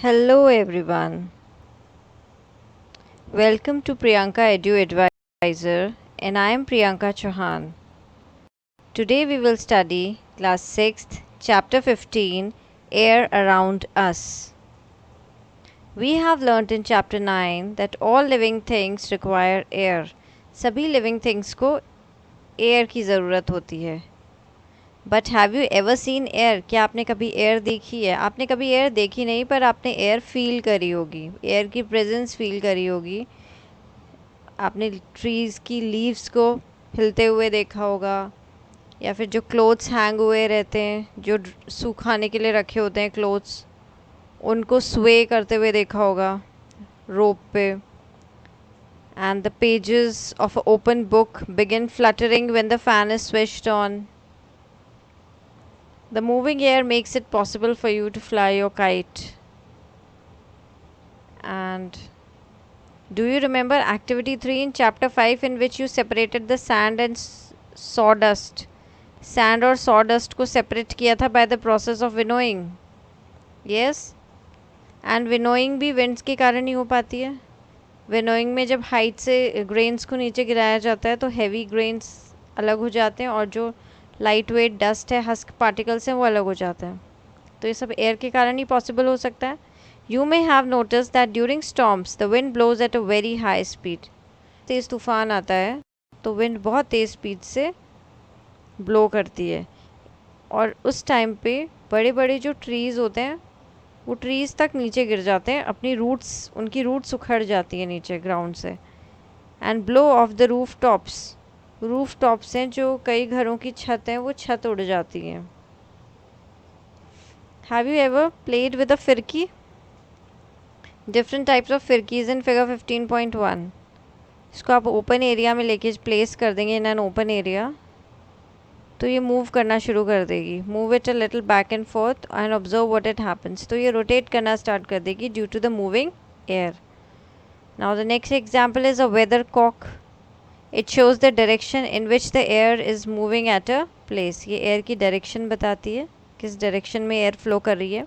Hello everyone. Welcome to Priyanka Edu Advisor and I am Priyanka Chauhan. Today we will study class 6th chapter 15 Air Around Us. We have learnt in chapter 9 that all living things require air. सभी living things को air की ज़रूरत होती है. But have you ever seen air? क्या आपने कभी air देखी है? आपने कभी एयर देखी नहीं, पर आपने एयर फील करी होगी, एयर की प्रेजेंस फील करी होगी. आपने ट्रीज़ की लीव्स को हिलते हुए देखा होगा, या फिर जो क्लोथ्स हैंग हुए रहते हैं, जो सुखाने के लिए रखे होते हैं क्लोथ्स, उनको स्वे करते हुए देखा होगा रोप पे. And the pages of a open book begin fluttering when the fan is switched on. The moving air makes it possible for you to fly your kite. And do you remember activity 3 in chapter 5 in which you separated the sand and sawdust? Sand और sawdust को separate किया था by the process of winnowing. Yes? And winnowing भी winds के कारण ही हो पाती है. Winnowing में जब height से grains को नीचे गिराया जाता है तो heavy grains अलग हो जाते हैं और जो लाइट वेट डस्ट है, हस्क पार्टिकल्स हैं, वो अलग हो जाते हैं. तो ये सब एयर के कारण ही पॉसिबल हो सकता है. You may have notice that during storms the wind blows at a very high speed. तेज़ तूफान आता है तो विंड बहुत तेज़ स्पीड से ब्लो करती है, और उस टाइम पे बड़े बड़े जो ट्रीज़ होते हैं वो ट्रीज़ तक नीचे गिर जाते हैं. अपनी रूट्स, उनकी रूट्स उखड़ जाती है नीचे ग्राउंड से. And blow of the roof tops. Roof tops हैं जो कई घरों की छत हैं, वो छत उड़ जाती हैं. Have you ever played with a फिरकी? डिफरेंट टाइप्स ऑफ फिरकीज इन फिगर 15.1. इसको आप ओपन एरिया में लेके प्लेस कर देंगे इन एन ओपन एरिया, तो ये मूव करना शुरू कर देगी. Move it a little back and forth and observe what it happens. तो ये रोटेट करना स्टार्ट कर देगी due to the moving air. Now the next example is a weather cock. It shows the direction in which the air is moving at a place. ये air की direction बताती है, किस direction में air flow कर रही है.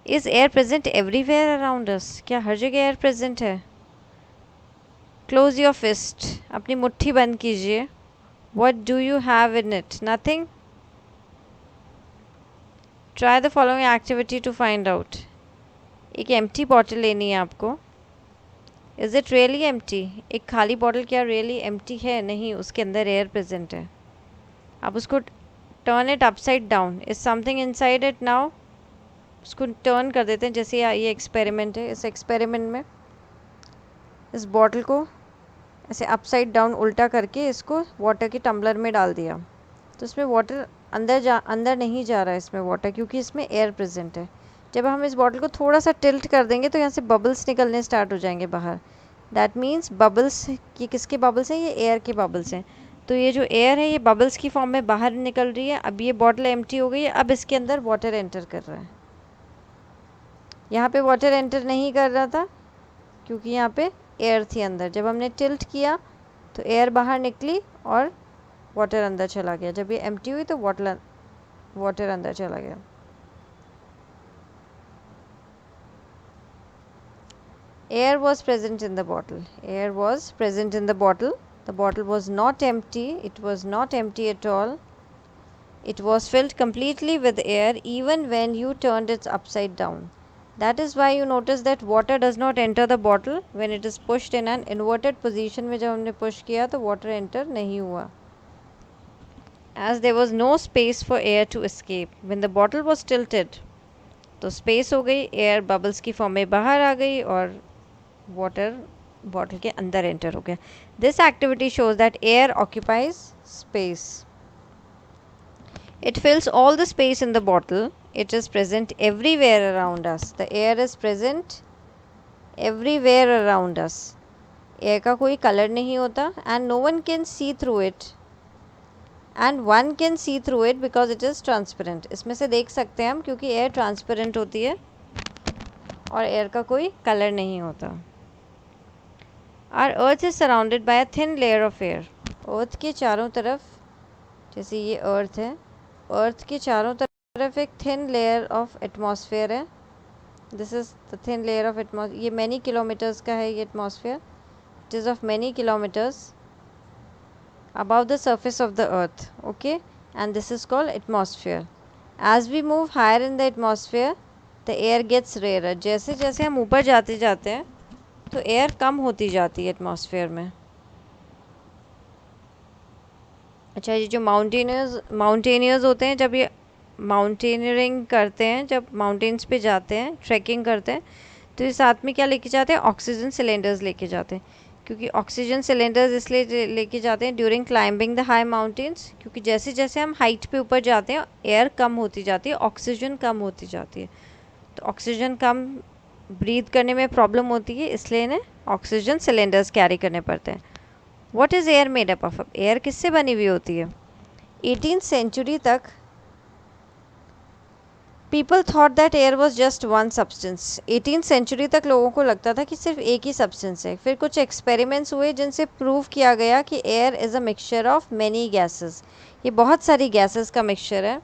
Is air present everywhere around us? क्या हर जगह air present है? Close your fist. अपनी मुट्ठी बंद कीजिए. What do you have in it? Nothing? Try the following activity to find out. एक empty bottle लेनी है आपको. Is it really empty? एक खाली बॉटल क्या रियली एम्प्टी है? नहीं, उसके अंदर एयर प्रेजेंट है. आप उसको turn it upside down. Is something inside it now? उसको टर्न कर देते हैं. जैसे ये एक्सपेरिमेंट है, इस एक्सपेरिमेंट में इस बॉटल को ऐसे अपसाइड डाउन उल्टा करके इसको वाटर के टम्बलर में डाल दिया, तो इसमें वाटर अंदर नहीं जा रहा है इसमें वाटर, क्योंकि इसमें एयर प्रेजेंट है. जब हम इस बॉटल को थोड़ा सा टिल्ट कर देंगे तो यहाँ से बबल्स निकलने स्टार्ट हो जाएंगे बाहर. दैट मीन्स बबल्स, ये किसके बबल्स हैं? ये एयर के बबल्स हैं. तो ये जो एयर है ये बबल्स की फॉर्म में बाहर निकल रही है. अब ये बॉटल एम्प्टी हो गई है, अब इसके अंदर वाटर एंटर कर रहा है. यहाँ पे वाटर एंटर नहीं कर रहा था क्योंकि यहाँ पे एयर थी अंदर. जब हमने टिल्ट किया तो एयर बाहर निकली और वाटर अंदर चला गया. जब ये एम्प्टी हुई तो वाटर अंदर चला गया. Air was present in the bottle. Air was present in the bottle. The bottle was not empty. It was not empty at all. It was filled completely with air even when you turned it upside down. That is why you notice that water does not enter the bottle when it is pushed in an inverted position. में जब हमने push किया तो water enter नहीं हुआ. As there was no space for air to escape. When the bottle was tilted, तो space हो गई, air bubbles की form में बाहर आ गई और वाटर बॉटल के अंदर एंटर हो गया. This activity shows that air occupies space. It fills all the space in the bottle. It is present everywhere around us. The air is present everywhere around us. Air का कोई colour नहीं होता and no one can see through it. And one can see through it because it is transparent. इसमें से देख सकते हैं हम क्योंकि एयर ट्रांसपेरेंट होती है और एयर का कोई कलर नहीं होता. Our earth is surrounded by a thin layer of air. अर्थ के चारों तरफ, जैसे ये अर्थ है, अर्थ के चारों तरफ एक थिन लेयर ऑफ एटमॉस्फेयर है. This is the thin layer of atmosphere. ये मैनी किलोमीटर्स का है ये atmosphere. It is of many kilometres above the surface of the earth. Okay, and this is called atmosphere. As we move higher in the atmosphere, the air gets rarer. जैसे जैसे हम ऊपर जाते जाते हैं तो एयर कम होती जाती है एटमॉस्फेयर में. अच्छा, ये जो माउंटेनियर्स होते हैं, जब ये माउंटेनियरिंग करते हैं, जब माउंटेन्स पे जाते हैं, ट्रैकिंग करते हैं, तो ये साथ में क्या लेके जाते हैं? ऑक्सीजन सिलेंडर्स लेके जाते हैं. क्योंकि ऑक्सीजन सिलेंडर्स इसलिए लेके जाते हैं during climbing the high mountains, क्योंकि जैसे जैसे हम हाइट पे ऊपर जाते हैं एयर कम होती जाती है, ऑक्सीजन कम होती जाती है. तो ऑक्सीजन कम ब्रीथ करने में प्रॉब्लम होती है, इसलिए इन्हें ऑक्सीजन सिलेंडर्स कैरी करने पड़ते हैं. What is air made up of? Air किससे बनी हुई होती है? 18th सेंचुरी तक people thought that air was just one substance. 18th century तक लोगों को लगता था कि सिर्फ एक ही सब्सटेंस है. फिर कुछ एक्सपेरिमेंट्स हुए जिनसे प्रूव किया गया कि air is a mixture of many gases. ये बहुत सारी गैसेस का मिक्सचर है.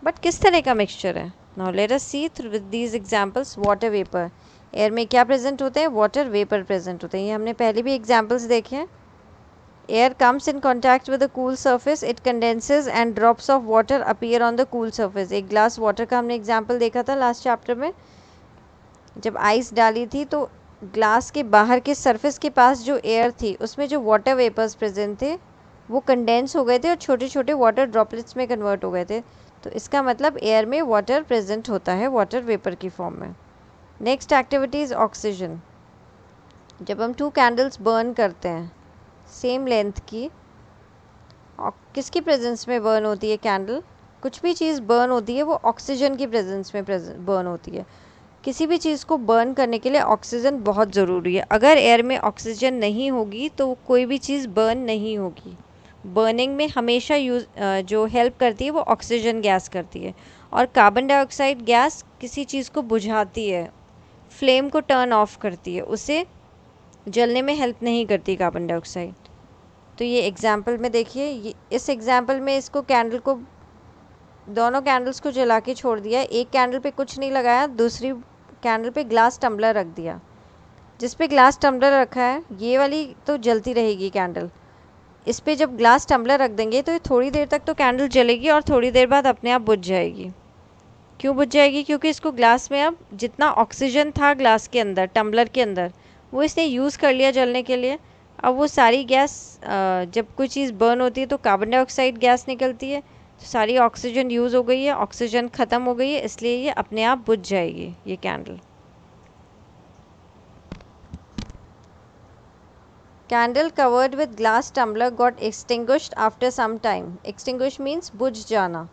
बट किस तरह का मिक्सचर है? Now let us see through with these examples. Water vapour. Air में क्या प्रेजेंट होते हैं? वाटर वेपर प्रेजेंट होते हैं. ये हमने पहले भी एग्जाम्पल्स देखे हैं. Air comes in contact with a cool surface, it condenses and drops of water appear on the cool surface. एक ग्लास वाटर का हमने एग्जाम्पल देखा था लास्ट चैप्टर में. जब आइस डाली थी तो ग्लास के बाहर के सरफेस के पास जो एयर थी उसमें जो वाटर वेपर्स प्रेजेंट थे वो कंडेंस हो गए थे और छोटे छोटे वाटर ड्रॉपलेट्स में कन्वर्ट हो गए थे. तो इसका मतलब एयर में वाटर प्रेजेंट होता है वाटर वेपर की फॉर्म में. Next activity is oxygen. जब हम 2 कैंडल्स बर्न करते हैं सेम लेंथ की, किसकी प्रेजेंस में बर्न होती है कैंडल? कुछ भी चीज़ बर्न होती है वो ऑक्सीजन की प्रेजेंस में बर्न होती है. किसी भी चीज़ को बर्न करने के लिए ऑक्सीजन बहुत ज़रूरी है. अगर एयर में ऑक्सीजन नहीं होगी तो कोई भी चीज़ बर्न नहीं होगी. बर्निंग में हमेशा जो हेल्प करती है वो ऑक्सीजन गैस करती है. और कार्बन डाइऑक्साइड गैस किसी चीज़ को बुझाती है, फ्लेम को टर्न ऑफ करती है, उसे जलने में हेल्प नहीं करती कार्बन डाइऑक्साइड. तो ये एग्जाम्पल में देखिए, इस एग्जाम्पल में इसको कैंडल को, दोनों कैंडल्स को जला के छोड़ दिया. एक कैंडल पे कुछ नहीं लगाया, दूसरी कैंडल पे ग्लास टम्बलर रख दिया. जिस पे ग्लास टम्बलर रखा है ये वाली तो जलती रहेगी कैंडल. इस पे जब ग्लास टम्बलर रख देंगे तो ये थोड़ी देर तक तो कैंडल जलेगी और थोड़ी देर बाद अपने आप बुझ जाएगी. क्यों बुझ जाएगी? क्योंकि इसको ग्लास में अब जितना ऑक्सीजन था ग्लास के अंदर, टम्बलर के अंदर, वो इसने यूज़ कर लिया जलने के लिए. अब वो सारी गैस, जब कोई चीज़ बर्न होती है तो कार्बन डाइऑक्साइड गैस निकलती है, तो सारी ऑक्सीजन यूज़ हो गई है, ऑक्सीजन ख़त्म हो गई है, इसलिए ये अपने आप बुझ जाएगी ये candle. Candle covered with glass tumbler got extinguished after some time. Extinguish means बुझ जाना.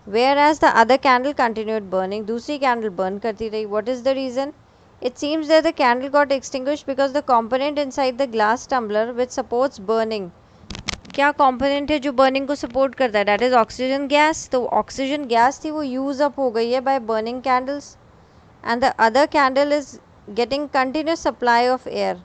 Whereas the other candle continued burning, दूसरी कैंडल बर्न करती रही. What is the reason? It seems that the candle got extinguished because the component inside the glass tumbler which supports burning. क्या component है जो burning को support करता है? That is oxygen gas. तो oxygen gas थी वो use up हो गई है by burning candles. And the other candle is getting continuous supply of air.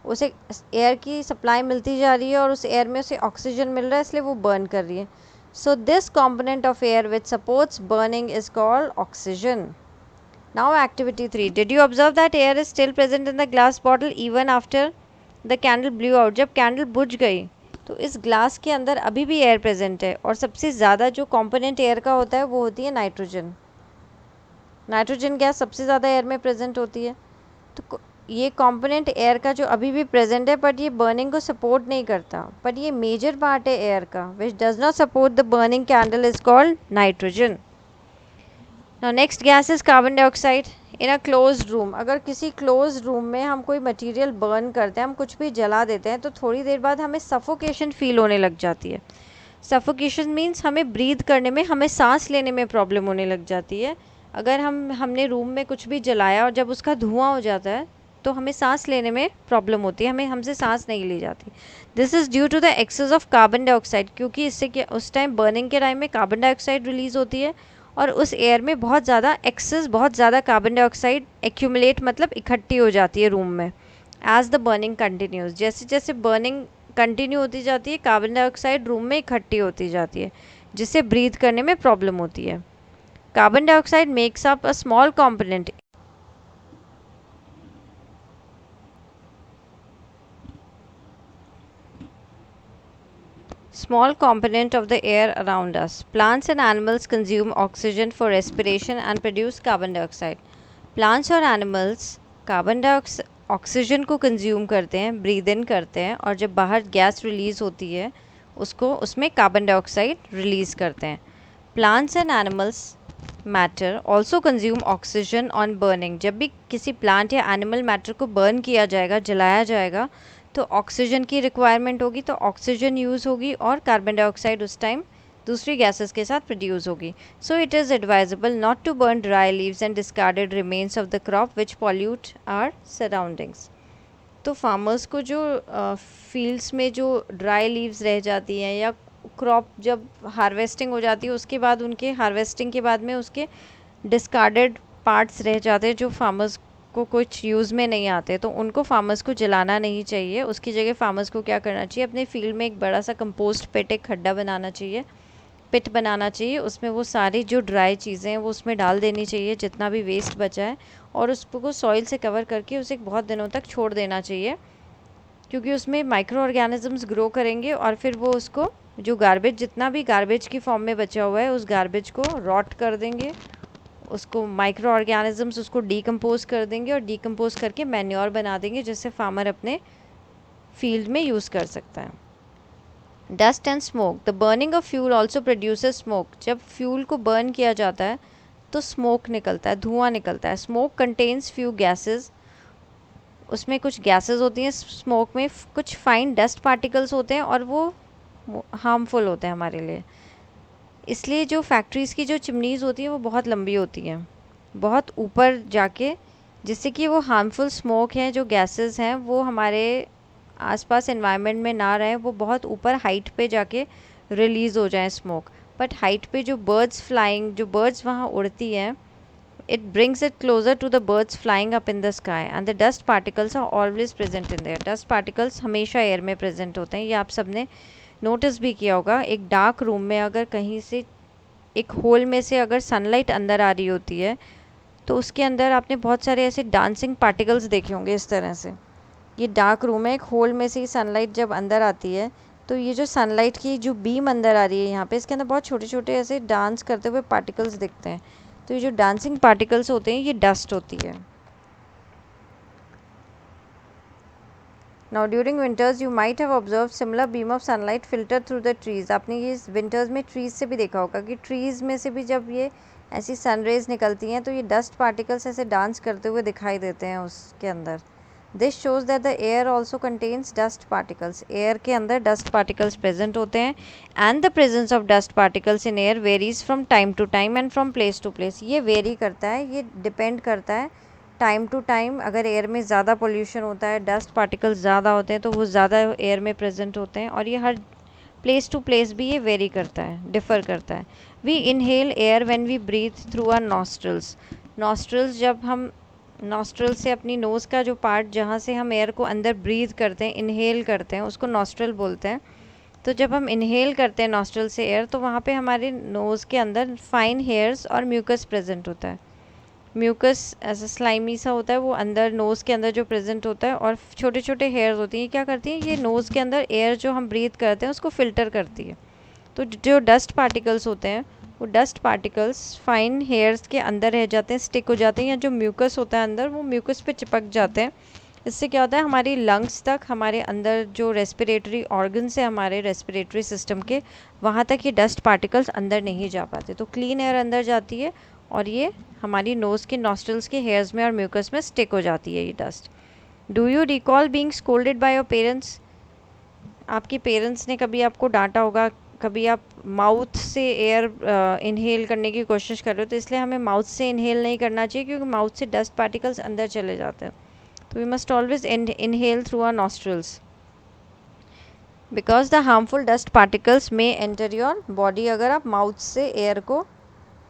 उसे एयर की सप्लाई मिलती जा रही है और उस एयर में उसे ऑक्सीजन मिल रहा है, इसलिए वो बर्न कर रही है. So this component of air which supports burning is called oxygen. Now activity 3. Did you observe that air is still present in the glass bottle even after the candle blew out? जब candle बुझ गई तो इस glass के अंदर अभी भी air present है और सबसे ज़्यादा जो कंपोनेंट एयर का होता है वो होती है नाइट्रोजन. नाइट्रोजन गैस सबसे ज़्यादा एयर में प्रेजेंट होती है. तो ये कंपोनेंट एयर का जो अभी भी प्रेजेंट है बट ये बर्निंग को सपोर्ट नहीं करता, बट ये मेजर पार्ट है एयर का which does not support the burning candle is called nitrogen. Now next gas is carbon dioxide. In a closed room, अगर किसी क्लोज रूम में हम कोई मटेरियल बर्न करते हैं, हम कुछ भी जला देते हैं, तो थोड़ी देर बाद हमें सफोकेशन फील होने लग जाती है. सफोकेशन मीन्स हमें ब्रीथ करने में, हमें सांस लेने में प्रॉब्लम होने लग जाती है. अगर हमने रूम में कुछ भी जलाया और जब उसका धुआं हो जाता है तो हमें सांस लेने में प्रॉब्लम होती है, हमसे सांस नहीं ली जाती. This is due to the excess of carbon dioxide, क्योंकि इससे क्या, उस टाइम बर्निंग के टाइम में कार्बन डाइऑक्साइड रिलीज़ होती है और उस एयर में बहुत ज़्यादा कार्बन डाइऑक्साइड एक्यूमुलेट, मतलब इकट्ठी हो जाती है रूम में. एज द बर्निंग कंटिन्यूज, जैसे जैसे बर्निंग कंटिन्यू होती जाती है कार्बन डाइऑक्साइड रूम में इकट्ठी होती जाती है, जिससे ब्रीथ करने में प्रॉब्लम होती है. Carbon dioxide makes up a small component. Small component of the air around us. Plants and animals consume oxygen for respiration and produce carbon dioxide. Plants और animals कार्बन डाइऑक्साइड ऑक्सीजन को consume करते हैं, breathe in करते हैं, और जब बाहर gas release होती है उसको उसमें कार्बन डाइऑक्साइड रिलीज़ करते हैं. Plants and animals matter also consume oxygen on burning. जब भी किसी प्लांट या एनिमल मैटर को बर्न किया जाएगा, जलाया जाएगा, तो ऑक्सीजन की रिक्वायरमेंट होगी, तो ऑक्सीजन यूज़ होगी और कार्बन डाइऑक्साइड उस टाइम दूसरी गैसेस के साथ प्रोड्यूस होगी. So it is advisable not to burn dry leaves and discarded remains of the crop which pollute our surroundings. तो फार्मर्स को जो फील्ड्स में जो ड्राई लीव्स रह जाती हैं या क्रॉप जब हार्वेस्टिंग हो जाती है उसके बाद उनके हार्वेस्टिंग के बाद में उसके डिस्कार्डेड पार्ट्स रह जाते हैं जो फार्मर्स को कुछ यूज़ में नहीं आते, तो उनको फार्मर्स को जलाना नहीं चाहिए. उसकी जगह फार्मर्स को क्या करना चाहिए, अपने फील्ड में एक बड़ा सा कंपोस्ट पिट, एक खड्डा बनाना चाहिए, पिट बनाना चाहिए. उसमें वो सारी जो ड्राई चीज़ें हैं वो उसमें डाल देनी चाहिए, जितना भी वेस्ट बचा है, और उसको सॉइल से कवर करके उसे बहुत दिनों तक छोड़ देना चाहिए, क्योंकि उसमें माइक्रो ऑर्गेनिजम्स ग्रो करेंगे और फिर वो उसको जो गार्बेज, जितना भी गार्बेज की फॉर्म में बचा हुआ है, उस गार्बेज को रॉट कर देंगे. उसको माइक्रो ऑर्गेनिजम्स उसको डीकम्पोज कर देंगे और डीकम्पोज करके मैन्योर बना देंगे, जिससे फार्मर अपने फील्ड में यूज़ कर सकता है. Dust and smoke. The burning of fuel also produces smoke. जब फ्यूल को बर्न किया जाता है तो स्मोक निकलता है, धुआं निकलता है. Smoke contains few gases. उसमें कुछ गैसेस होती हैं स्मोक में, कुछ फाइन डस्ट पार्टिकल्स होते हैं और वो हार्मफुल होते हैं हमारे लिए. इसलिए जो फैक्ट्रीज़ की जो चिमनीज़ होती हैं वो बहुत लंबी होती हैं, बहुत ऊपर जाके, जिससे कि वो हार्मफुल स्मोक हैं, जो गैसेस हैं, वो हमारे आसपास एनवायरनमेंट में ना रहें, वो बहुत ऊपर हाइट पे जाके रिलीज़ हो जाएं स्मोक. बट हाइट पे जो बर्ड्स फ्लाइंग, जो बर्ड्स वहाँ उड़ती हैं, it brings it closer to the birds flying up in the sky and the dust particles are always present in there. dust particles हमेशा एयर में प्रेजेंट होते हैं. ये आप सबने नोटिस भी किया होगा. एक डार्क रूम में अगर कहीं से एक होल में से अगर सनलाइट अंदर आ रही होती है तो उसके अंदर आपने बहुत सारे ऐसे डांसिंग पार्टिकल्स देखे होंगे इस तरह से. ये डार्क रूम है, एक होल में से सनलाइट जब अंदर आती है तो ये जो सनलाइट की जो बीम अंदर आ रही है यहाँ पे, इसके अंदर बहुत छोटे छोटे ऐसे डांस करते हुए पार्टिकल्स दिखते हैं. तो ये जो डांसिंग पार्टिकल्स होते हैं ये डस्ट होती है. Now during winters you might have observe similar beam of sunlight filter through the trees. आपने ये विंटर्स में ट्रीज़ से भी देखा होगा कि ट्रीज़ में से भी जब ये ऐसी सनरेज निकलती हैं तो ये डस्ट पार्टिकल्स ऐसे डांस करते हुए दिखाई देते हैं उसके अंदर. This shows that the air also contains dust particles. Air के अंदर डस्ट पार्टिकल्स प्रेजेंट होते हैं. And the presence of dust particles in air varies from time to time and from place to place. ये vary करता है, ये depend करता है टाइम टू टाइम. अगर एयर में ज़्यादा पोल्यूशन होता है, डस्ट पार्टिकल्स ज़्यादा होते हैं, तो वो ज़्यादा एयर में प्रेजेंट होते हैं. और ये हर प्लेस टू प्लेस भी ये वेरी करता है, डिफ़र करता है. We inhale air when we breathe through our nostrils. Nostrils, जब हम नॉस्ट्रल से अपनी नोज़ का जो पार्ट जहाँ से हम एयर को अंदर ब्रीथ करते हैं, इनहेल करते हैं, उसको नॉस्ट्रल बोलते हैं. तो जब हम इनहेल करते हैं नॉस्ट्रल से एयर, तो वहाँ पे हमारे नोज़ के अंदर फाइन हेयर्स और म्यूकस प्रेजेंट होता है. म्यूकस ऐसा स्लाइमी सा होता है, वो अंदर नोज़ के अंदर जो प्रेजेंट होता है, और छोटे छोटे हेयर्स होती हैं. क्या करती हैं ये, नोज़ के अंदर एयर जो हम ब्रीथ करते हैं उसको फ़िल्टर करती है. तो जो डस्ट पार्टिकल्स होते हैं वो डस्ट पार्टिकल्स फाइन हेयर्स के अंदर रह जाते हैं, स्टिक हो जाते हैं, या जो म्यूकस होता है अंदर वो म्यूकस पे चिपक जाते हैं. इससे क्या होता है, हमारी लंग्स तक, हमारे अंदर जो रेस्पिरेटरी ऑर्गन्स है हमारे रेस्पिरेटरी सिस्टम के, वहाँ तक ये डस्ट पार्टिकल्स अंदर नहीं जा पाते. तो क्लीन एयर अंदर जाती है और ये हमारी नोज़ के नॉस्ट्रल्स के हेयर्स में और म्यूकस में स्टिक हो जाती है ये dust. Do you recall being scolded by your parents. आपके पेरेंट्स ने कभी आपको डांटा होगा, कभी आप माउथ से एयर इनहेल करने की कोशिश कर रहे हो, तो इसलिए हमें माउथ से इनहेल नहीं करना चाहिए, क्योंकि माउथ से डस्ट पार्टिकल्स अंदर चले जाते हैं. तो we must always inhale through our nostrils, because the harmful dust particles में एंटर योर बॉडी. अगर आप माउथ से एयर को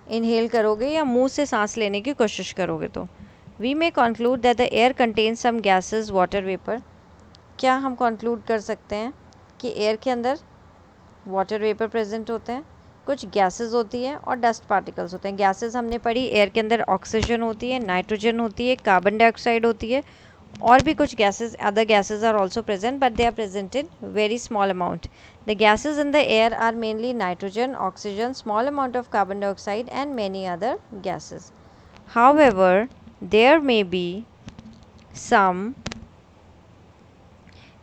इनहेल करोगे या मुंह से सांस लेने की कोशिश करोगे तो. We may conclude that the air contains some gases water vapour. क्या हम कंक्लूड कर सकते हैं कि एयर के अंदर वाटर वेपर प्रेजेंट होते हैं, कुछ गैसेस होती हैं और डस्ट पार्टिकल्स होते हैं. गैसेस हमने पढ़ी, एयर के अंदर ऑक्सीजन होती है, नाइट्रोजन होती है, कार्बन डाइऑक्साइड होती है, और भी कुछ gases, other gases are also present, but they are present in very small amount. The gases in the air are mainly nitrogen, oxygen, small amount of carbon dioxide and many other gases. However, there may be some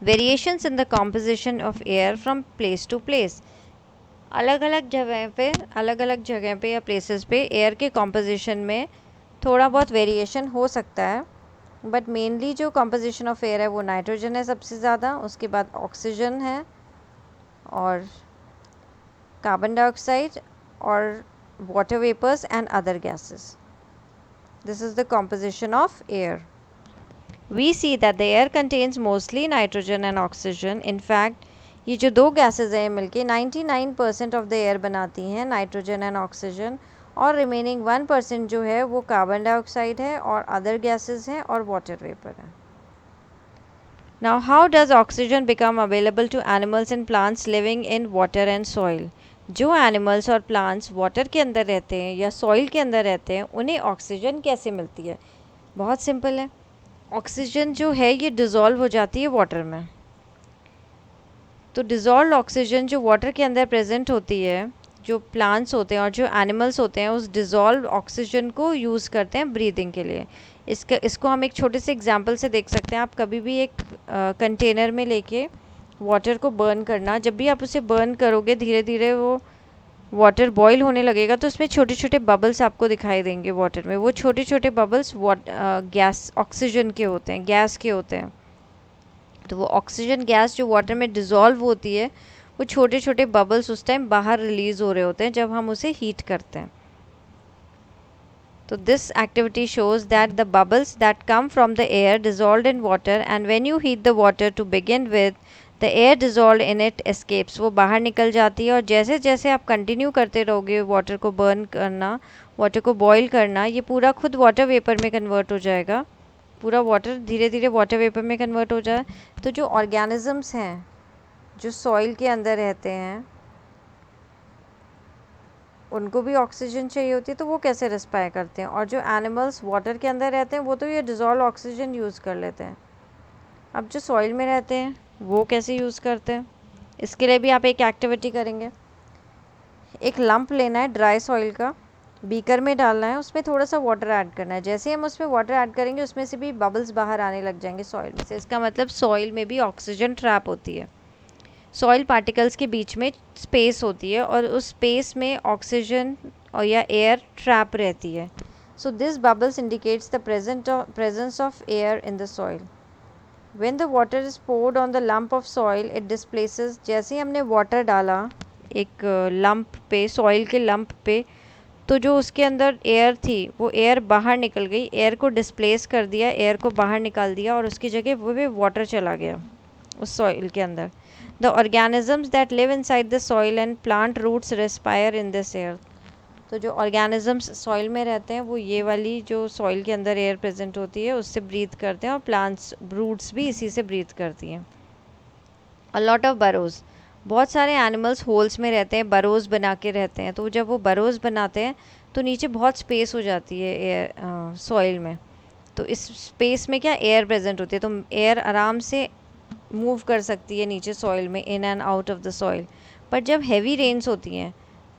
variations in the composition of air from place to place. अलग अलग जगह पे या places पे air के composition में थोड़ा बहुत वेरिएशन हो सकता है, बट मेनली जो कॉम्पोजिशन ऑफ एयर है वो नाइट्रोजन है सबसे ज़्यादा, उसके बाद ऑक्सीजन है और कार्बन डाइऑक्साइड और water vapours and other gases. This is the composition of air. We see that the air contains mostly nitrogen and oxygen. In fact, ये जो दो गैसेज हैं मिलके 99% ऑफ द एयर बनाती हैं, नाइट्रोजन एंड ऑक्सीजन, और remaining 1% जो है वो कार्बन डाइऑक्साइड है और अदर गैसेज हैं और वाटर वेपर है. Now, how does oxygen become available to animals and plants living in water and soil? जो एनिमल्स और प्लांट्स वाटर के अंदर रहते हैं या सॉइल के अंदर रहते हैं उन्हें ऑक्सीजन कैसे मिलती है? बहुत सिंपल है. ऑक्सीजन जो है ये डिज़ोल्व हो जाती है वाटर में. तो डिज़ोल्व ऑक्सीजन जो वाटर के अंदर प्रेजेंट होती है, जो प्लांट्स होते हैं और जो एनिमल्स होते हैं उस डिज़ोल्व ऑक्सीजन को यूज़ करते हैं ब्रीदिंग के लिए. इसको हम एक छोटे से एग्जांपल से देख सकते हैं. आप कभी भी एक कंटेनर में लेके वाटर को बर्न करना, जब भी आप उसे बर्न करोगे धीरे धीरे वो वाटर बॉईल होने लगेगा तो उसमें छोटे छोटे बबल्स आपको दिखाई देंगे वाटर में. वो छोटे छोटे बबल्स गैस ऑक्सीजन के होते हैं, गैस के होते हैं. तो वो ऑक्सीजन गैस जो वाटर में डिज़ोल्व होती है वो छोटे छोटे बबल्स उस टाइम बाहर रिलीज़ हो रहे होते हैं जब हम उसे हीट करते हैं. तो this activity shows that the bubbles that come from the air dissolved in water and when you heat the water to begin with the air dissolve in it escapes. वो बाहर निकल जाती है और जैसे जैसे आप कंटिन्यू करते रहोगे वाटर को बर्न करना, वाटर को बॉईल करना, ये पूरा खुद वाटर वेपर में कन्वर्ट हो जाएगा. पूरा वाटर धीरे धीरे वाटर वेपर में कन्वर्ट हो जाए. तो जो ऑर्गेनिजम्स हैं जो सॉइल के अंदर रहते हैं उनको भी ऑक्सीजन चाहिए होती है, तो वो कैसे रेस्पायर करते हैं. और जो एनिमल्स वाटर के अंदर रहते हैं वो तो ये डिज़ोल्व ऑक्सीजन यूज़ कर लेते हैं. अब जो सॉइल में रहते हैं वो कैसे यूज़ करते हैं, इसके लिए भी आप एक एक्टिविटी करेंगे. एक लंप लेना है ड्राई सॉइल का, बीकर में डालना है, उसमें थोड़ा सा वाटर ऐड करना है. जैसे ही हम उसमें वाटर ऐड करेंगे उसमें से भी बबल्स बाहर आने लग जाएंगे सॉइल में से. इसका मतलब सॉइल में भी ऑक्सीजन ट्रैप होती है. सॉइल पार्टिकल्स के बीच में स्पेस होती है और उस स्पेस में ऑक्सीजन और या एयर ट्रैप रहती है. So this bubbles indicates the presence of air in the soil. When the water is poured on the lump of soil it displaces. जैसे ही हमने वाटर डाला एक लंप पे, सॉइल के लंप पे, तो जो उसके अंदर एयर थी वो एयर बाहर निकल गई. एयर को डिस्प्लेस कर दिया, एयर को बाहर निकाल दिया और उसकी जगह वो भी वाटर चला गया उस सॉइल के अंदर. The organisms that live inside the soil and plant roots respire in this air. तो जो ऑर्गेनिजम्स सॉइल में रहते हैं वो ये वाली जो सॉइल के अंदर एयर प्रेजेंट होती है उससे ब्रीथ करते हैं और प्लांट्स रूट्स भी इसी से ब्रीथ करती हैं. A lot of burrows. बहुत सारे एनिमल्स होल्स में रहते हैं, बरोज़ बना के रहते हैं. तो जब वो बरोज़ बनाते हैं तो नीचे बहुत स्पेस हो जाती है एयर सॉइल में. तो इस स्पेस में क्या एयर प्रेजेंट होती है, तो एयर आराम से मूव कर सकती है नीचे सॉइल में, in and out of the soil. पर जब हैवी रेन्स होती हैं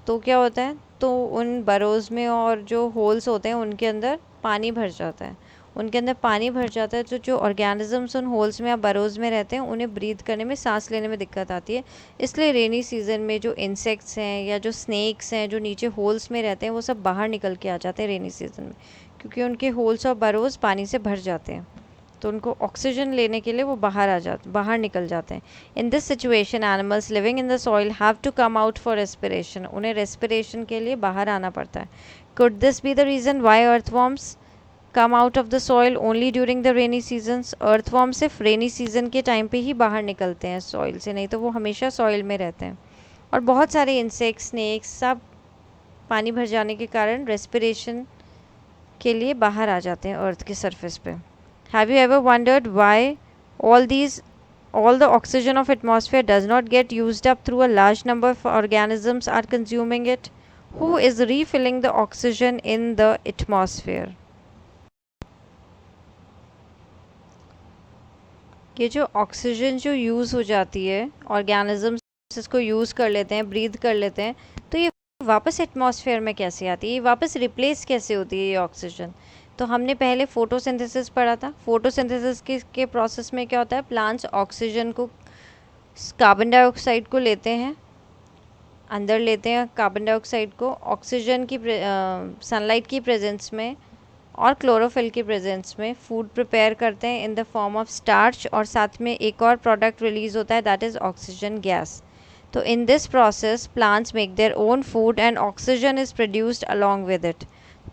तो क्या होता है, तो उन बरोज़ में और जो होल्स होते हैं उनके अंदर पानी भर जाता है. उनके अंदर पानी भर जाता है तो जो ऑर्गेनिजम्स उन होल्स में या बरोज़ में रहते हैं उन्हें ब्रीथ करने में, सांस लेने में दिक्कत आती है. इसलिए रेनी सीज़न में जो इंसेक्ट्स हैं या जो स्नेक्स हैं जो नीचे होल्स में रहते हैं वो सब बाहर निकल के आ जाते हैं रेनी सीज़न में, क्योंकि उनके होल्स और बरोज़ पानी से भर जाते हैं. तो उनको ऑक्सीजन लेने के लिए वो बाहर निकल जाते हैं. In this situation animals living in the soil have to come out for respiration. उन्हें रेस्पिरेशन के लिए बाहर आना पड़ता है. Could this be the reason why earthworms come out of the soil only during the rainy seasons. Earthworm सिर्फ rainy season के time पे ही बाहर निकलते हैं सॉइल से, नहीं तो वो हमेशा सॉइल में रहते हैं. और बहुत सारे इंसेक्ट्स, स्नेक्स सब पानी भर जाने के कारण रेस्पिरेशन के लिए बाहर आ जाते हैं अर्थ के सरफेस पे. Have you ever wondered why all the oxygen of atmosphere does not get used up through a large number of organisms are consuming it? Who is refilling the oxygen in the atmosphere? ये जो oxygen जो use हो जाती है, organisms इसको use कर लेते हैं, ब्रीथ कर लेते हैं, तो ये वापस एटमॉस्फेयर में कैसे आती है, ये वापस रिप्लेस कैसे होती है ये ऑक्सीजन? तो हमने पहले फोटोसिंथेसिस पढ़ा था। फोटोसिंथेसिस के प्रोसेस में क्या होता है, प्लांट्स ऑक्सीजन को, कार्बन डाइऑक्साइड को लेते हैं, अंदर लेते हैं कार्बन डाइऑक्साइड को, ऑक्सीजन की सनलाइट की प्रेजेंस में और क्लोरोफिल की प्रेजेंस में फूड प्रिपेयर करते हैं in the form of starch, और साथ में एक और प्रोडक्ट रिलीज होता है, दैट इज़ ऑक्सीजन गैस। तो in this process plants make their own food and oxygen is produced along with it.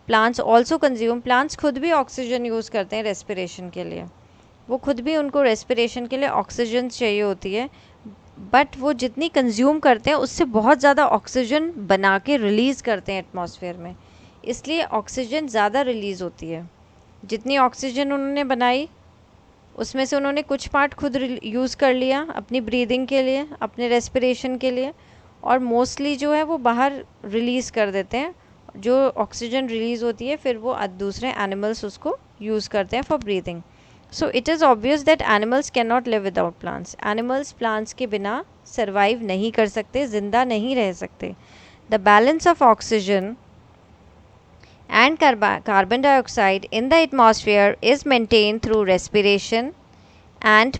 Plants also consume, plants खुद भी ऑक्सीजन यूज़ करते हैं रेस्पिरेशन के लिए, वो खुद भी, उनको रेस्पिरेशन के लिए ऑक्सीजन चाहिए होती है, बट वो जितनी कंज्यूम करते हैं उससे बहुत ज़्यादा ऑक्सीजन बना के रिलीज़ करते हैं एटमॉस्फेयर में, इसलिए ऑक्सीजन ज़्यादा रिलीज़ होती है। जितनी ऑक्सीजन उन्होंने बनाई उसमें से उन्होंने कुछ पार्ट खुद यूज़ कर लिया अपनी ब्रीदिंग के लिए, अपने रेस्पिरेशन के लिए, और मोस्टली जो है वो बाहर रिलीज़ कर देते हैं। जो ऑक्सीजन रिलीज़ होती है फिर वो दूसरे एनिमल्स उसको यूज़ करते हैं for breathing. So it is obvious that animals can not live without plants. Animals plants के बिना सर्वाइव नहीं कर सकते, ज़िंदा नहीं रह सकते। The balance of oxygen and carbon dioxide in the atmosphere is maintained through respiration and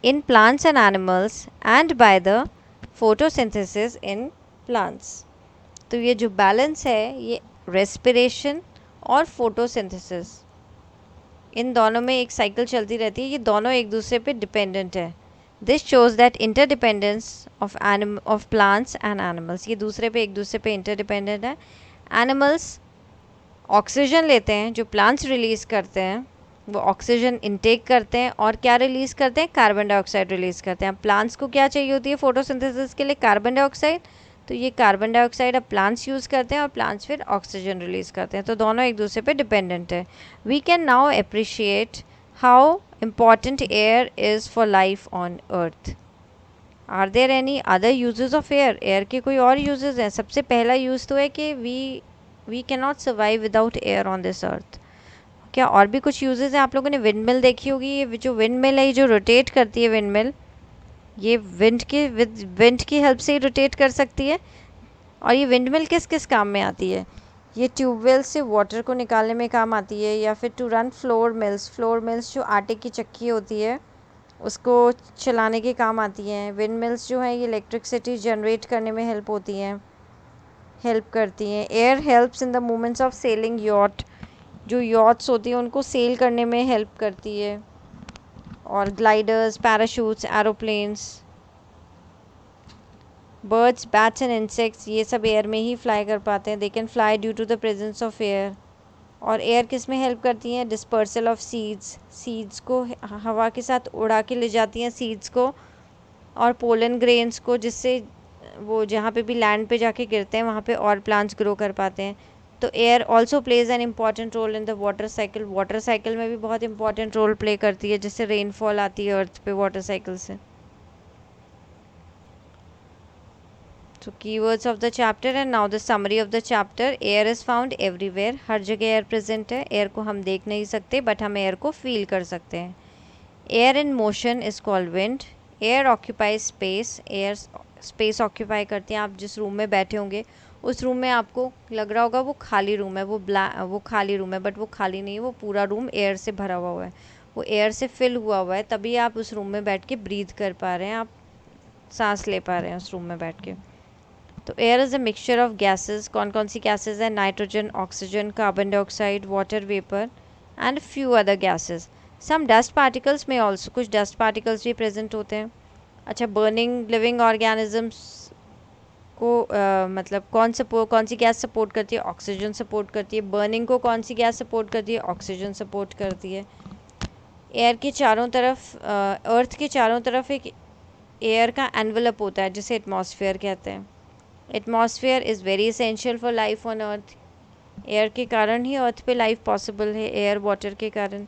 in plants and animals and by the photosynthesis in plants. तो ये जो बैलेंस है ये रेस्पिरेशन और फोटोसिंथेसिस, इन दोनों में एक साइकिल चलती रहती है, ये दोनों एक दूसरे पे डिपेंडेंट है। This shows that interdependence of plants and animals, ये दूसरे पे एक दूसरे पे इंटरडिपेंडेंट है। एनिमल्स ऑक्सीजन लेते हैं जो प्लांट्स रिलीज़ करते हैं, वो ऑक्सीजन इनटेक करते हैं और क्या रिलीज़ करते हैं, कार्बन डाइऑक्साइड रिलीज़ करते हैं। प्लांट्स को क्या चाहिए होती है फोटोसिंथेसिस के लिए, कार्बन डाइऑक्साइड, तो ये कार्बन डाइऑक्साइड अब प्लांट्स यूज़ करते हैं और प्लांट्स फिर ऑक्सीजन रिलीज़ करते हैं, तो दोनों एक दूसरे पे डिपेंडेंट है। We can now appreciate how important air is for life on earth. Are there any other uses of air? Air के कोई और यूजेस हैं? सबसे पहला यूज़ तो है कि we can not survive without air on this earth. क्या और भी कुछ यूजेस हैं? आप लोगों ने विंड मिल देखी होगी, ये जो विंड मिल है, ये जो रोटेट करती है विंड मिल, ये विंड की हेल्प से ही रोटेट कर सकती है। और ये विंड मिल किस किस काम में आती है? ये ट्यूबवेल से वाटर को निकालने में काम आती है, या फिर टू रन फ्लोर मिल्स जो आटे की चक्की होती है उसको चलाने के काम आती हैं। विंड मिल्स जो हैं ये इलेक्ट्रिसिटी जनरेट करने में हेल्प करती हैं। Air helps in the movements of selling yacht, जो यॉट्स होती हैं उनको सेल करने में हेल्प करती है। और gliders, parachutes, aeroplanes, birds, bats and insects, ये सब एयर में ही फ्लाई कर पाते हैं। They can fly due to the presence of air. और एयर किस में हेल्प करती हैं? डिस्पर्सल ऑफ सीड्स को हवा के साथ उड़ा के ले जाती हैं सीड्स को, और पोलन ग्रेन्स को, जिससे वो जहाँ पे भी लैंड पे जाके गिरते हैं वहाँ पे और प्लांट्स ग्रो कर पाते हैं। तो air also plays an important role in the water cycle. Water cycle में भी बहुत इंपॉर्टेंट रोल प्ले करती है, जिससे रेनफॉल आती है अर्थ पे वाटर साइकिल से। तो keywords of the chapter and now the summary of the chapter. Air is found everywhere, हर जगह एयर प्रेजेंट है। एयर को हम देख नहीं सकते बट हम एयर को फील कर सकते हैं। Air in motion is called wind. Air occupy space, air space occupy करती हैं। आप जिस रूम में बैठे होंगे उस रूम में आपको लग रहा होगा वो खाली रूम है, वो खाली रूम है, बट वो खाली नहीं है, वो पूरा रूम एयर से भरा हुआ है, वो एयर से फिल हुआ है, तभी आप उस रूम में बैठ के ब्रीथ कर पा रहे हैं, आप सांस ले पा रहे हैं उस रूम में बैठ के। तो air is a mixture of gases. कौन कौन सी गैसेस हैं? Nitrogen, oxygen, carbon dioxide, water vapour and few other gases. Some dust particles में ऑल्सो, कुछ डस्ट पार्टिकल्स भी प्रेजेंट होते हैं। अच्छा, बर्निंग लिविंग ऑर्गेनिजम्स को मतलब कौन सी गैस सपोर्ट करती है? ऑक्सीजन सपोर्ट करती है। बर्निंग को कौन सी गैस सपोर्ट करती है? ऑक्सीजन सपोर्ट करती है। एयर के चारों तरफ, अर्थ के चारों तरफ एक एयर का एनवलप होता है जिसे एटमॉस्फेयर कहते हैं। Atmosphere is very essential for life on earth. Air के कारण ही अर्थ पे लाइफ पॉसिबल है, एयर वाटर के कारण।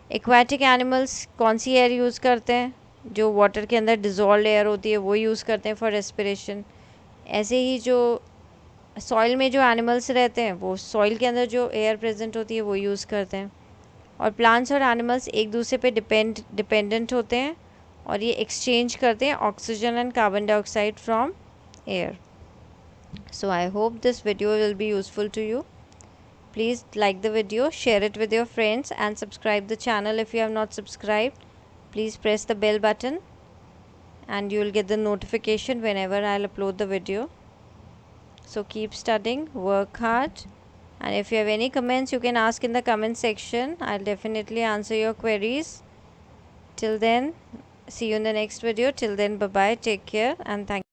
एक्वाटिक एनिमल्स कौन सी एयर यूज़ करते हैं? जो वाटर के अंदर डिज़ोल्व एयर होती है वो यूज़ करते हैं फॉर रेस्पिरेशन। ऐसे ही जो सॉइल में जो एनिमल्स रहते हैं वो सॉइल के अंदर जो एयर प्रेजेंट होती है वो यूज़ करते हैं। और प्लांट्स और एनिमल्स एक दूसरे पे डिपेंडेंट होते हैं और ये एक्सचेंज करते हैं oxygen and carbon dioxide from air. So I hope this video will be useful to you. Please like the video, share it with your friends and subscribe the channel if you have not subscribed. Please press the bell button and you will get the notification whenever I'll upload the video. So keep studying, work hard, and if you have any comments you can ask in the comment section. I'll definitely answer your queries. Till then, see you in the next video. Till then, bye bye, take care and thank you.